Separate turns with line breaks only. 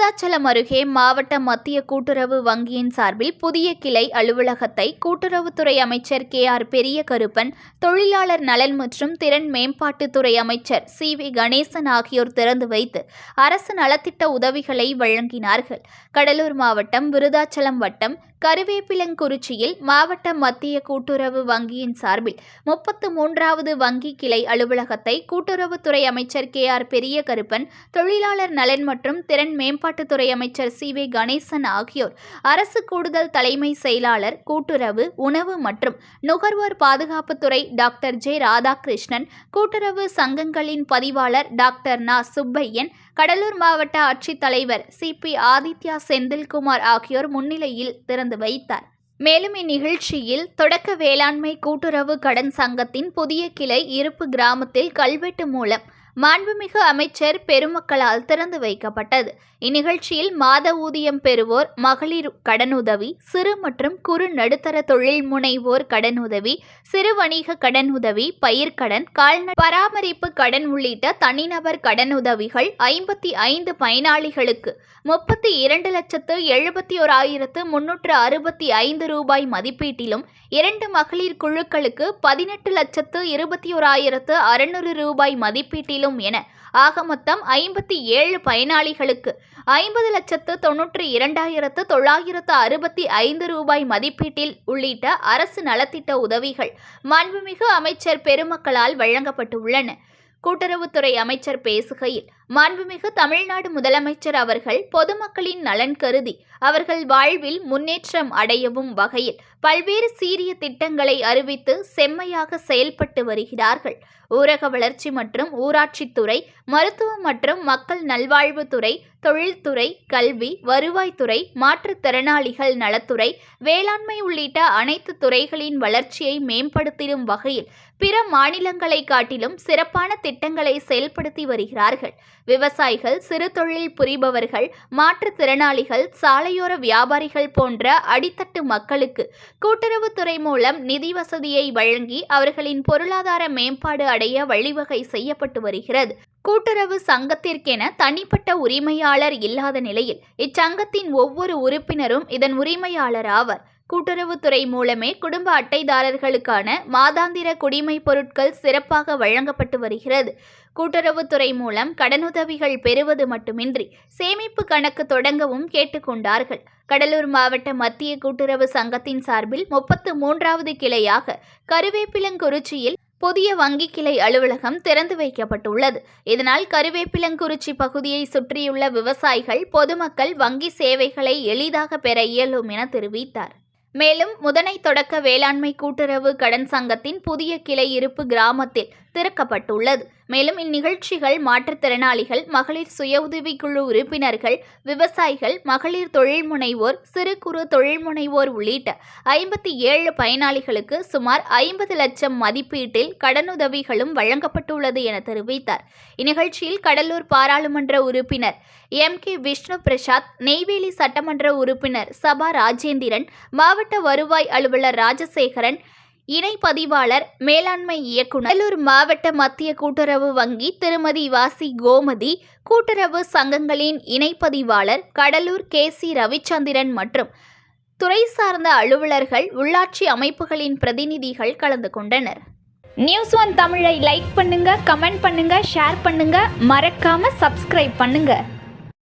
விருதாச்சலம் அருகே மாவட்ட மத்திய கூட்டுறவு வங்கியின் சார்பில் புதிய கிளை அலுவலகத்தை கூட்டுறவுத்துறை அமைச்சர் KR பெரியகருப்பன், தொழிலாளர் நலன் மற்றும் திறன் மேம்பாட்டுத்துறை அமைச்சர் CV கணேசன் ஆகியோர் திறந்து வைத்து அரசு நலத்திட்ட உதவிகளை வழங்கினார்கள். கடலூர் மாவட்டம் விருதாச்சலம் வட்டம் கருவேப்பிலங்குறிச்சியில் மாவட்ட மத்திய கூட்டுறவு வங்கியின் சார்பில் 33வது வங்கி கிளை அலுவலகத்தை கூட்டுறவுத்துறை அமைச்சர் KR பெரியகருப்பன், தொழிலாளர் நலன் மற்றும் திறன் மேம்பாட்டுத்துறை அமைச்சர் CV கணேசன் ஆகியோர், அரசு கூடுதல் தலைமை செயலாளர் கூட்டுறவு, உணவு மற்றும் நுகர்வோர் பாதுகாப்புத்துறை டாக்டர் J ராதாகிருஷ்ணன், கூட்டுறவு சங்கங்களின் பதிவாளர் டாக்டர் நா சுப்பையன், கடலூர் மாவட்ட ஆட்சித்தலைவர் CP ஆதித்யா செந்தில்குமார் ஆகியோர் முன்னிலையில் திறந்து வைத்தார். மேலும் இந்நிகழ்ச்சியில் தொடக்க வேளாண்மை கூட்டுறவு கடன் சங்கத்தின் புதிய கிளை இருப்பு கிராமத்தில் கல்வெட்டு மூலம் மாண்புமிகு அமைச்சர் பெருமக்களால் திறந்து வைக்கப்பட்டது. இந்நிகழ்ச்சியில் மாத ஊதியம் பெறுவோர் மகளிர் கடனுதவி, சிறு மற்றும் குறு நடுத்தர தொழில் முனைவோர் கடனுதவி, சிறு வணிக கடனுதவி, பயிர்க்கடன், கால்நடை பராமரிப்பு கடன் உள்ளிட்ட தனிநபர் கடனுதவிகள் 55 பயனாளிகளுக்கு 32,71,365 ரூபாய் மதிப்பீட்டிலும், 2 மகளிர் குழுக்களுக்கு 18,21,600 ரூபாய் மதிப்பீட்டிலும் என ஆக மொத்தம் 57 பயனாளிகளுக்கு 50,92,965 ரூபாய் மதிப்பீட்டில் உள்ளிட்ட அரசு நலத்திட்ட உதவிகள் மாண்புமிகு அமைச்சர் பெருமக்களால் வழங்கப்பட்டுள்ளன. கூட்டுறவுத்துறை அமைச்சர் பேசுகையில், மாண்புமிகு தமிழ்நாடு முதலமைச்சர் அவர்கள் பொதுமக்களின் நலன் கருதி அவர்கள் வாழ்வில் முன்னேற்றம் அடையவும் வகையில் பல்வேறு சீரிய திட்டங்களை அறிவித்து செம்மையாக செயல்பட்டு வருகிறார்கள். ஊரக வளர்ச்சி மற்றும் ஊராட்சித்துறை, மருத்துவம் மற்றும் மக்கள் நல்வாழ்வுத்துறை, தொழில்துறை, கல்வி, வருவாய்த்துறை, மாற்றுத்திறனாளிகள் நலத்துறை, வேளாண்மை உள்ளிட்ட அனைத்து துறைகளின் வளர்ச்சியை மேம்படுத்திடும் வகையில் பிற மாநிலங்களை காட்டிலும் சிறப்பான திட்டங்களை செயல்படுத்தி வருகிறார்கள். விவசாயிகள், சிறு தொழில் புரிபவர்கள், மாற்றுத்திறனாளிகள், சாலையோர வியாபாரிகள் போன்ற அடித்தட்டு மக்களுக்கு கூட்டுறவுத்துறை மூலம் நிதி வசதியை வழங்கி அவர்களின் பொருளாதார மேம்பாடு அடைய வழிவகை செய்யப்பட்டு வருகிறது. கூட்டுறவு சங்கத்திற்கென தனிப்பட்ட உரிமையாளர் இல்லாத நிலையில் இச்சங்கத்தின் ஒவ்வொரு உறுப்பினரும் இதன் உரிமையாளர் ஆவர். கூட்டுறவுத்துறை மூலமே குடும்ப அட்டைதாரர்களுக்கான மாதாந்திர குடிமை பொருட்கள் சிறப்பாக வழங்கப்பட்டு வருகிறது. கூட்டுறவுத்துறை மூலம் கடனுதவிகள் பெறுவது மட்டுமின்றி சேமிப்பு கணக்கு தொடங்கவும் கேட்டுக்கொண்டார்கள். கடலூர் மாவட்ட மத்திய கூட்டுறவு சங்கத்தின் சார்பில் 33வது கிளையாக கருவேப்பிலங்குறிச்சியில் புதிய வங்கி கிளை அலுவலகம் திறந்து வைக்கப்பட்டுள்ளது. இதனால் கருவேப்பிலங்குறிச்சி பகுதியை சுற்றியுள்ள விவசாயிகள், பொதுமக்கள் வங்கி சேவைகளை எளிதாக பெற இயலும் என தெரிவித்தார். மேலும் முதனை தொடக்க வேளாண்மை கூட்டுறவு கடன் சங்கத்தின் புதிய கிளை இருப்பு கிராமத்தில் திறக்கப்பட்டுள்ளது. மேலும் இந்நிகழ்ச்சிகள் மாற்றுத்திறனாளிகள், மகளிர் சுய உதவிக்குழு உறுப்பினர்கள், விவசாயிகள், மகளிர் தொழில் முனைவோர், சிறு குறு தொழில் முனைவோர் உள்ளிட்ட 57 பயனாளிகளுக்கு சுமார் 50 லட்சம் மதிப்பீட்டில் கடனுதவிகளும் வழங்கப்பட்டுள்ளது என தெரிவித்தார். இந்நிகழ்ச்சியில் கடலூர் பாராளுமன்ற உறுப்பினர் MK விஷ்ணு பிரசாத், நெய்வேலி சட்டமன்ற உறுப்பினர் சபா ராஜேந்திரன், மாவட்ட வருவாய் அலுவலர் ராஜசேகரன், இணை பதிவாளர் மேலாண்மை இயக்குனர், கடலூர் மாவட்ட மத்திய கூட்டுறவு வங்கி திருமதி வாசி கோமதி, கூட்டுறவு சங்கங்களின் இணை பதிவாளர் கடலூர் KC ரவிச்சந்திரன் மற்றும் துறை சார்ந்த அலுவலர்கள், உள்ளாட்சி அமைப்புகளின் பிரதிநிதிகள் கலந்து கொண்டனர். News1 தமிழை லைக் பண்ணுங்க, கமெண்ட் பண்ணுங்க, ஷேர் பண்ணுங்க, மறக்காம சப்ஸ்கிரைப் பண்ணுங்க.